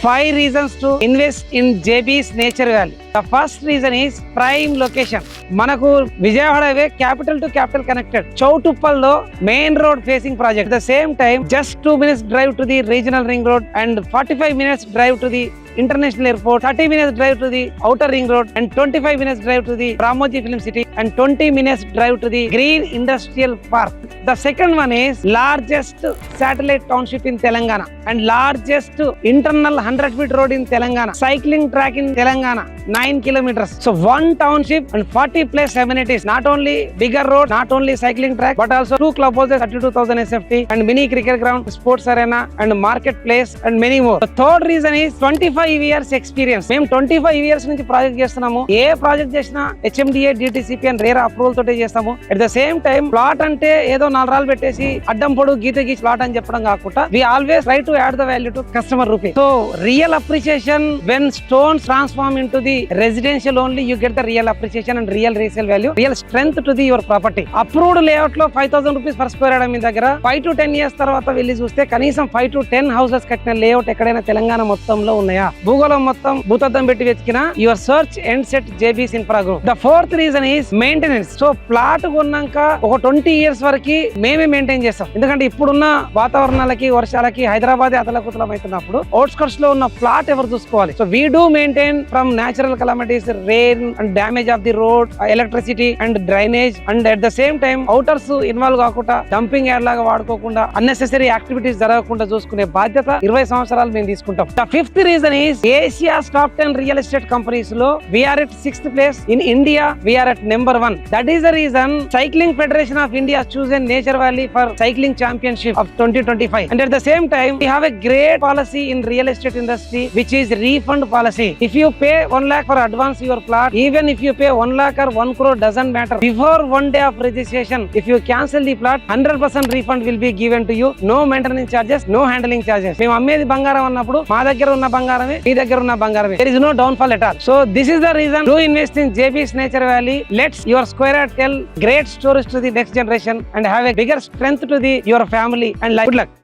5 reasons to invest in JB's Nature Valley. The first reason is prime location. మనకు Vijayawada highway capital to capital connected. చౌటుప్పల్లో main road facing project. At the same time, just 2 minutes drive to the regional ring road and 45 minutes drive to the international airport, 30 minutes drive to the outer ring road and 25 minutes drive to the Ramoji Film City and 20 minutes drive to the Green Industrial Park. The second one is largest satellite township in Telangana and largest internal 100-feet road in Telangana. Cycling track in Telangana, 9 kilometers. So one township and 40 plus amenities. Not only bigger road, not only cycling track, but also 2 clubhouses, 32,000 SFT and mini cricket ground, sports arena and marketplace and many more. The third reason is 25 years experience. మేము 25 years నుంచి project చేస్తున్నాము. ఏ project చేసినా HMDA, DTCP and RERA approval తోటే చేస్తాము. At the same time plot అంటే ఏదో 4 రాళ్ళు పెట్టేసి అడ్డం పొడు గీత గీసి ప్లాట్ అని చెప్పడం కాకుండా we always try to add the value to customer rupee. So real appreciation when stones transform into the residential only, you get the real appreciation and real resale value, real strength to the your property. Approved layout లో 5,000 rupees per square yard మీ దగ్గర 5 to 10 years తర్వాత వెళ్ళి చూస్తే కనీసం 5 to 10 houses కట్టిన layout ఎక్కడైనా తెలంగాణ మొత్తంలో ఉన్నాయా? భూగోళం మొత్తం భూతద్దం పెట్టి వెతికినా your search end set JB's Infra Group. The fourth reason is maintenance. So plot కొన్నాక ఒక 20 years వరకు మేమే మెయింటైన్ చేస్తాం. ఎందుకంటే ఇప్పుడున్న వాతావరణాలకి వర్షాలకి హైదరాబాద్ అతలకుతలం అవుతున్నప్పుడు అవుట్స్కట్స్ లో ఉన్న ప్లాట్ ఎవరు చూసుకోవాలి? So we do maintain from natural calamities, rain and damage of the road, electricity and drainage and at the same time outers involve కాకుండా డంపింగ్ యార్డ్ లాగా వాడుకోకుండా అన్నెసెసరీ యాక్టివిటీస్ జరగకుండా చూసుకునే బాధ్యత 20 సంవత్సరాలు మేము తీసుకుంటాం. The fifth reason is Asia's top 10 real estate companies lo we are at 6th place. In India we are at number 1. That is the reason Cycling Federation of India has chosen Nature Valley for cycling championship of 2025. And at the same time we have a great policy in real estate industry which is refund policy. If you pay 1 lakh for advance your plot, even if you pay 1 lakh or 1 crore doesn't matter. Before 1 day of registration, if you cancel the plot, 100% refund will be given to you. No maintenance charges, no handling charges. మేము అమ్మేది బంగారం అన్నప్పుడు మా దగ్గర ఉన్న బంగారమే మీ దగ్గర ఉన్న బంగారమే. There is no downfall at all. So this is the reason to invest in JB's Nature Valley. Let's your square yard tell great stories to the next generation and have a bigger strength to the your family and life. Good luck.